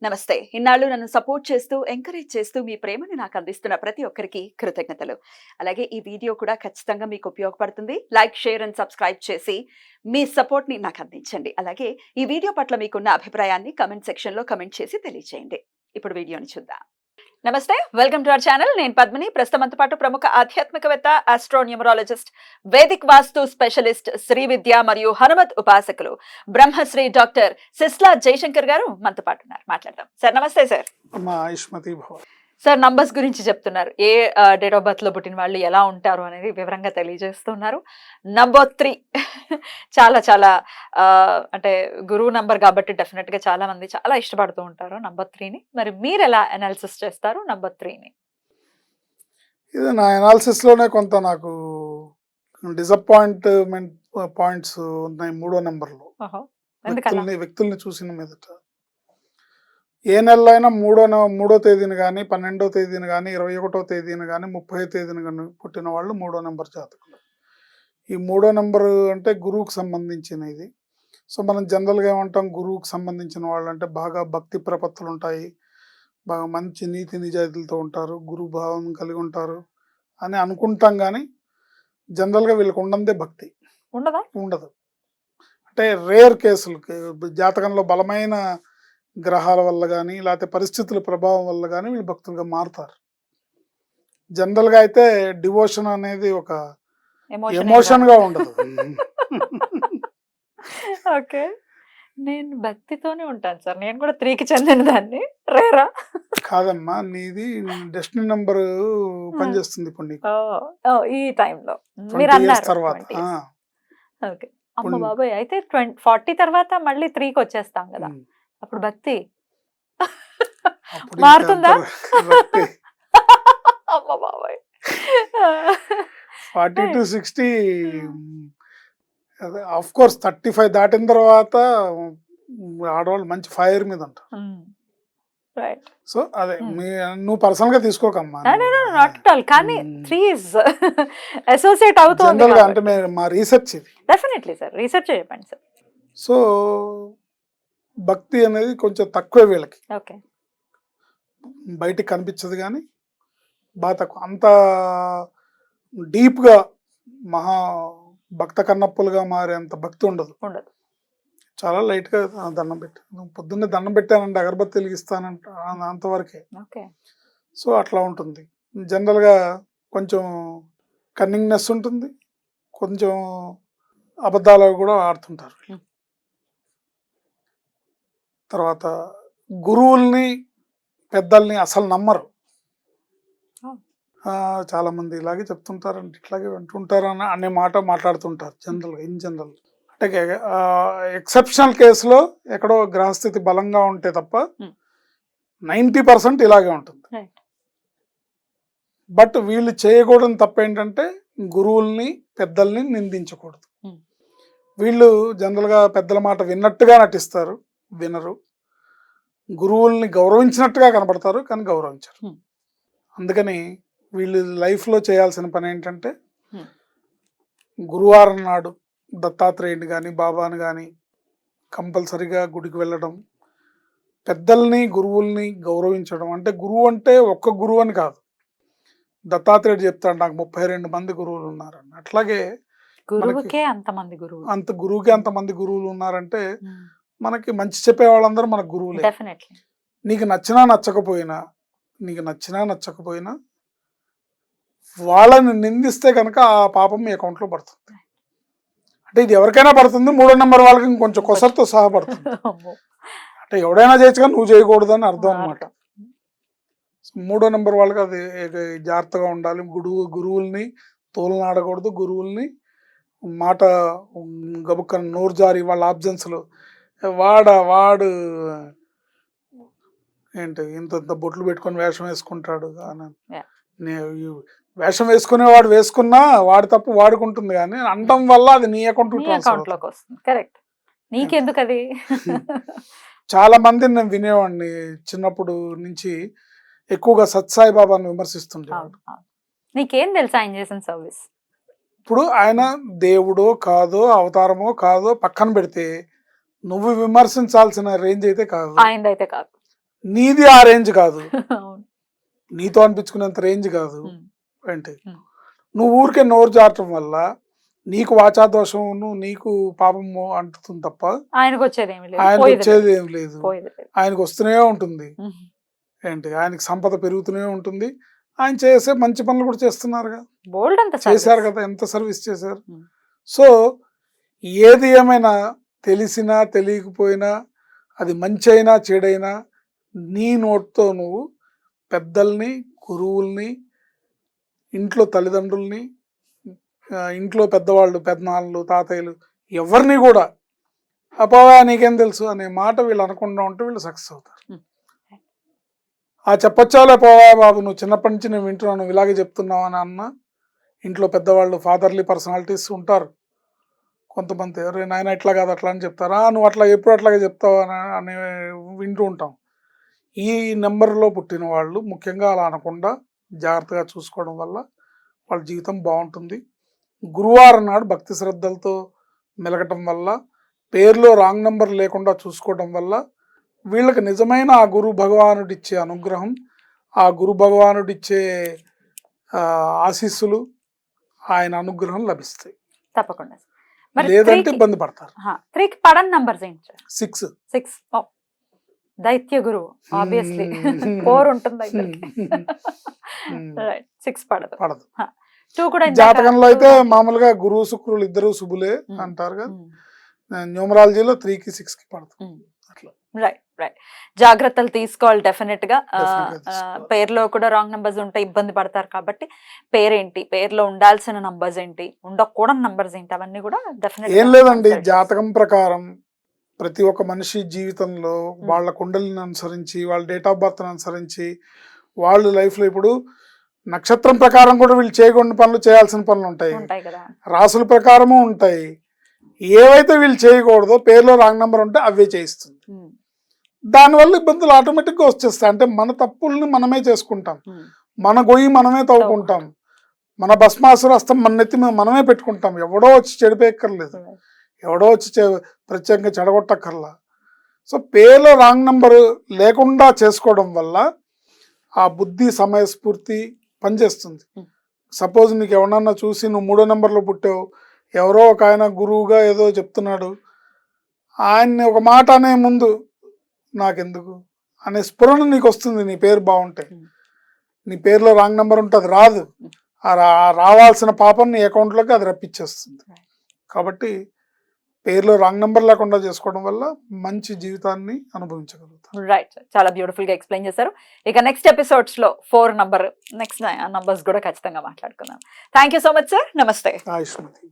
నమస్తే. ఇన్నాళ్ళు నన్ను సపోర్ట్ చేస్తూ, ఎంకరేజ్ చేస్తూ మీ ప్రేమని నాకు అందిస్తున్న ప్రతి ఒక్కరికి కృతజ్ఞతలు. అలాగే ఈ వీడియో కూడా ఖచ్చితంగా మీకు ఉపయోగపడుతుంది. లైక్, షేర్ అండ్ సబ్స్క్రైబ్ చేసి మీ సపోర్ట్‌ని నాకు అందించండి. అలాగే ఈ వీడియో పట్ల మీకున్న అభిప్రాయాన్ని కామెంట్ సెక్షన్‌లో కామెంట్ చేసి తెలియజేయండి. ఇప్పుడు వీడియోని చూద్దాం. నమస్తే, వెల్కమ్ టు అవర్ ఛానల్. నేను పద్మిని. ప్రస్తుతం మనతో పాటు ప్రముఖ ఆధ్యాత్మికవేత్త, ఆస్ట్రోన్యూమరాలజిస్ట్, వేదిక్ వాస్తు స్పెషలిస్ట్, శ్రీ విద్య మరియు హనుమత్ ఉపాసకులు బ్రహ్మశ్రీ డాక్టర్ సిస్లా జయశంకర్ గారు మనతో పాటు ఉన్నారు. మాట్లాడదాం. సార్ నమస్తే. సార్ ఆయుష్మతి భవ. సార్ నంబర్స్ గురించి చెప్తున్నారు. ఏ డేట్ ఆఫ్ బర్త్ లో పుట్టిన వాళ్ళు ఎలా ఉంటారు అనేది వివరంగా తెలియజేస్తున్నారు. నంబర్ 3 చాలా చాలా అంటే గురువు నంబర్ కాబట్టి డెఫినెట్ గా చాలా మంది చాలా ఇష్టపడుతూ ఉంటారు నంబర్ 3ని. మరి మీరు ఎలా అనాలిసిస్ చేస్తారు నంబర్ 3ని? ఇది నా అనాలిసిస్ లోనే కొంత నాకు డిసప్పాయింట్మెంట్ పాయింట్స్ ఉన్నాయి. 3వ నెంబర్లో వ్యక్తుల్ని చూసిన మీదట ఏ నెలలో అయినా 3వ తేదీని కానీ, 12వ తేదీని కానీ, 21వ తేదీని కానీ, 30వ తేదీని కానీ పుట్టిన వాళ్ళు 3వ నెంబర్ జాతకులు. ఈ 3వ నెంబరు అంటే గురువుకు సంబంధించిన ఇది. సో మనం జనరల్గా ఏమంటాం, గురువుకు సంబంధించిన వాళ్ళు అంటే బాగా భక్తి ప్రపత్తులు ఉంటాయి, బాగా మంచి నీతి నిజాయితీలతో ఉంటారు, గురువు భావం కలిగి ఉంటారు అని అనుకుంటాం. కానీ జనరల్గా వీళ్ళకి ఉండదే భక్తి ఉండదు. అంటే రేర్ కేసులకి జాతకంలో బలమైన గ్రహాల వల్ల కానీ, లేకపోతే పరిస్థితుల ప్రభావం వల్ల కానీ వీళ్ళు భక్తులుగా మారుతారు. జనరల్గా అయితే డివోషన్ అనేది ఒక ఎమోషన్గా ఉండదు. ఓకే, నేను భక్తితోనే ఉంటాను సార్. నేను కూడా 3కి చెందిన దాన్ని. రేరా కాదమ్మా, నీది డెస్టినీ నెంబర్ పనిచేస్తుంది ఇప్పుడు నీకు ఈ టైంలో 20 years తర్వాత. ఓకే, అమ్మ బాబాయ్. అయితే 40 తర్వాత మళ్ళీ 3కి వచ్చేస్తాం కదా, అప్పుడు భక్తి మారుతుందా? అమ్మ బాబాయ్. 40 to 60 ఆఫ్ కోర్స్ 35 దాటిన తర్వాత ఆడవాళ్ళు మంచి ఫైర్ మీద ఉంటారు. సో అదే నువ్వు పర్సనల్ గా తీసుకోకమ్మా. కానీ 3 ఇస్ అసోసియేట్ అవుతుంది అంటే మా రీసెర్చ్ ఇది. డెఫినెట్లీ సార్, రీసెర్చ్ చెప్పండి సార్. సో భక్తి అనేది కొంచెం తక్కువ వీళ్ళకి. ఓకే, బయటికి కనిపించదు కానీ బాగా తక్కువ. అంత డీప్గా మహా భక్త కన్నప్పులుగా మారేంత భక్తి ఉండదు. చాలా లైట్గా దండం పెట్టి, పొద్దున్నే దండం పెట్టానంటే అగరబత్తి వెలిగిస్తానంట, అంతవరకే. సో అట్లా ఉంటుంది. జనరల్గా కొంచెం కన్నింగ్నెస్ ఉంటుంది, కొంచెం అబద్ధాలు కూడా ఆడుతుంటారు. తర్వాత గురువుల్ని, పెద్దల్ని అసలు నమ్మరు. చాలా మంది ఇలాగే చెప్తుంటారంటే, ఇట్లాగే అంటుంటారు అనే మాట మాట్లాడుతుంటారు జనరల్గా. ఇన్ జనరల్ అంటే ఎక్సెప్షనల్ కేసులో ఎక్కడో గ్రహస్థితి బలంగా ఉంటే తప్ప 90% ఇలాగే ఉంటుంది. బట్ వీళ్ళు చేయకూడని తప్ప ఏంటంటే గురువుల్ని, పెద్దల్ని నిందించకూడదు. వీళ్ళు జనరల్గా పెద్దల మాట విన్నట్టుగా నటిస్తారు, వినరు. గురువుల్ని గౌరవించినట్టుగా కనబడతారు కానీ గౌరవించరు. అందుకని వీళ్ళు లైఫ్లో చేయాల్సిన పని ఏంటంటే, గురువారం నాడు దత్తాత్రేయుని కానీ, బాబాని కానీ కంపల్సరిగా గుడికి వెళ్ళడం, పెద్దల్ని, గురువుల్ని గౌరవించడం. అంటే గురువు అంటే ఒక్క గురువు అని కాదు. దత్తాత్రేయుడు చెప్తాడు, నాకు 32 మంది గురువులు ఉన్నారని. అట్లాగే గురువుకే అంతమంది గురువులు, గురువుకే అంతమంది గురువులు ఉన్నారంటే మనకి మంచి చెప్పే వాళ్ళందరూ మన గురువులే. నీకు నచ్చినా నచ్చకపోయినా వాళ్ళని నిందిస్తే కనుక ఆ పాపం మీ అకౌంట్లో పడుతుంది. అంటే ఇది ఎవరికైనా పడుతుంది, 3వ నెంబర్ వాళ్ళకి ఇంకొంచెం కొసరుతో సహా పడుతుంది. అంటే ఎవడైనా చేయొచ్చు కానీ నువ్వు చేయకూడదు అని అర్థం అనమాట. 3వ నెంబర్ వాళ్ళకి అది జాగ్రత్తగా ఉండాలి. గురువుల్ని తోలనాడకూడదు, గురువుల్ని మాట గబుక్క నోరు జారి వాళ్ళ ఆబ్జెన్స్లో వాడు ఏంటి ఇంత బొట్లు పెట్టుకొని వేషం వేసుకుంటాడు. వేషం వేసుకునేవాడు వేసుకున్నా వాడి తప్పు వాడుకుంటుంది, కానీ అనడం వల్ల అది నీ అకౌంట్లోకి వస్తుంది. కరెక్ట్, నీకెందుకు అది? చాలా మంది నేను వినేవాడిని చిన్నప్పుడు నుంచి, ఎక్కువగా సత్సాయి బాబాను విమర్శిస్తుండేవాడు. నీకేం తెలుసు ఆయన చేసిన సర్వీస్? ఇప్పుడు ఆయన దేవుడో కాదో, అవతారమో కాదో పక్కన పెడితే, నువ్వు విమర్శించాల్సిన రేంజ్ అయితే కాదు. ఆయనదైతే కాదు. నీది ఆ రేంజ్ కాదు, అవును. నీతో అనిపించుకునేంత రేంజ్ కాదు. ఉమ్, ఏంటి ఉమ్. నువ్వు ఊరికే నోరు జారటం వల్ల నీకు వాచాదోషము నీకు పాపము అంటుతుంది తప్ప ఆయనకు వచ్చేది ఏమి లేదు, ఆయనకు పోయేది లేదు, వచ్చేది ఏం లేదు. పోయేది లేదు. ఆయనకు వస్తూనే ఉంటుంది. ఉమ్, ఏంటి ఆయనకి సంపద పెరుగుతూనే ఉంటుంది. ఆయన చేసే మంచి పనులు కూడా చేస్తున్నారుగా, బోల్డ్ అంత చేశారు service. కదా, ఎంత సర్వీస్ చేశారు. ఉమ్, సో ఏది ఏమైనా తెలిసినా తెలియకపోయినా, అది మంచి అయినా చెడైనా, నీ నోట్తో నువ్వు పెద్దల్ని, గురువుల్ని, ఇంట్లో తల్లిదండ్రుల్ని, ఇంట్లో పెద్దవాళ్ళు, పెద్దనాన్నలు, తాతయ్యలు, ఎవరిని కూడా అపోవా నీకేం తెలుసు అనే మాట వీళ్ళు అనకుండా ఉంటే వీళ్ళు సక్సెస్ అవుతారు. ఉమ్. ఆ చెప్పొచ్చాలే పోవా బాబు, నువ్వు చిన్నప్పటి నుంచి నేను వింటున్నాను, నువ్వు ఇలాగే చెప్తున్నావు అని అన్న ఇంట్లో పెద్దవాళ్ళు, ఫాదర్లీ పర్సనాలిటీస్ ఉంటారు. కొంతమంది ఎవరు నాయన ఇట్లా కాదు అట్లా అని చెప్తారా, నువ్వు అట్లా ఎప్పుడు అట్లాగే చెప్తావు అని వింటూ ఉంటాం. ఈ నెంబర్లో పుట్టిన వాళ్ళు ముఖ్యంగా అలా అనకుండా జాగ్రత్తగా చూసుకోవడం వల్ల వాళ్ళ జీవితం బాగుంటుంది. గురువారం నాడు భక్తి శ్రద్ధలతో మెలగటం వల్ల, పేరులో రాంగ్ నెంబర్ లేకుండా చూసుకోవడం వల్ల వీళ్ళకి నిజమైన ఆ గురు భగవానుడిచ్చే అనుగ్రహం, ఆ గురు భగవానుడిచ్చే ఆశీస్సులు, ఆయన అనుగ్రహం లభిస్తాయి. తప్పకుండా. మరి లేదంటే ఇబ్బంది పడతారు. 3కి పడని నంబర్స్ ఏంటి? 6. 6. దైత్య గురువు ఆబ్వియస్లీ 4 ఉంటుంది ఇద్దరికి. రైట్, 6 పడదు. పడదు. 2 కూడా జాతకంలో అయితే మామూలుగా గురువు శుక్రులు ఇద్దరు శుభులే అంటారు కదా, న్యూమరాలజీలో 3కి 6కి పడదు. అట్లా రైట్ రైట్. జాగ్రత్తలు తీసుకోవాలి డెఫినెట్ గా. Definitely తీసుకోవాలి. పేరులో కూడా రాంగ్ నంబర్స్ ఉంటే ఇబ్బంది పడతారు కాబట్టి పేరేంటి, పేరులో ఉండాల్సిన నంబర్స్ ఏంటి, ఉండకూడని నంబర్స్ ఏంటి, అవన్నీ కూడా డెఫినెట్ ఏం లేదండి, జాతకం ప్రకారం ప్రతి ఒక్క మనిషి జీవితంలో వాళ్ళ కుండలిని అనుసరించి, వాళ్ళ డేట్ ఆఫ్ బర్త్ అనుసరించి, వాళ్ళు లైఫ్లో ఇప్పుడు నక్షత్రం ప్రకారం కూడా వీళ్ళు చేయకూడని పనులు, చేయాల్సిన పనులు ఉంటాయి. ఉంటాయి కదా. రాసుల ప్రకారము ఉంటాయి. ఏవైతే వీళ్ళు చేయకూడదో పేరులో రాంగ్ నెంబర్ ఉంటే అవే చేయిస్తుంది. దానివల్ల ఇబ్బందులు ఆటోమేటిక్గా వచ్చేస్తాయి. అంటే మన తప్పుల్ని మనమే చేసుకుంటాం, మన గొయ్యి మనమే తవ్వుకుంటాం, మన భస్మాసుర హస్తం మన నెత్తి మీద మనమే పెట్టుకుంటాం. ఎవడో వచ్చి చెడిపోయక్కర్లేదు, ఎవడో వచ్చి ప్రత్యేకంగా చెడగొట్టక్కర్లా. సో పేరులో రాంగ్ నెంబర్ లేకుండా చేసుకోవడం వల్ల ఆ బుద్ధి, సమయస్ఫూర్తి పనిచేస్తుంది. సపోజ్ నీకు ఎవరన్నా చూసి నువ్వు 3వ నెంబర్లో పుట్టావు, ఎవరో ఒక ఆయన గురువుగా ఏదో చెప్తున్నాడు, ఆయన్ని ఒక మాట అనే ముందు నాకెందుకు అనే స్ఫురణ నీకు వస్తుంది. నీ పేరు బాగుంటే, నీ పేరులో రాంగ్ నెంబర్ ఉంటే అది రాదు. రావాల్సిన పాపం నీ అకౌంట్లోకి అది రప్పించేస్తుంది. కాబట్టి పేరులో రాంగ్ నెంబర్ లేకుండా చేసుకోవడం వల్ల మంచి జీవితాన్ని అనుభవించగలుగుతాం. రైట్, చాలా బ్యూటిఫుల్ గా ఎక్స్ప్లెయిన్ చేశారు. ఇక నెక్స్ట్ ఎపిసోడ్స్ లో 4 నంబర్, నెక్స్ట్ నంబర్స్ కూడా ఖచ్చితంగా మాట్లాడుకుందాం. Thank you so much sir. నమస్తే. ఆయుష్మతి.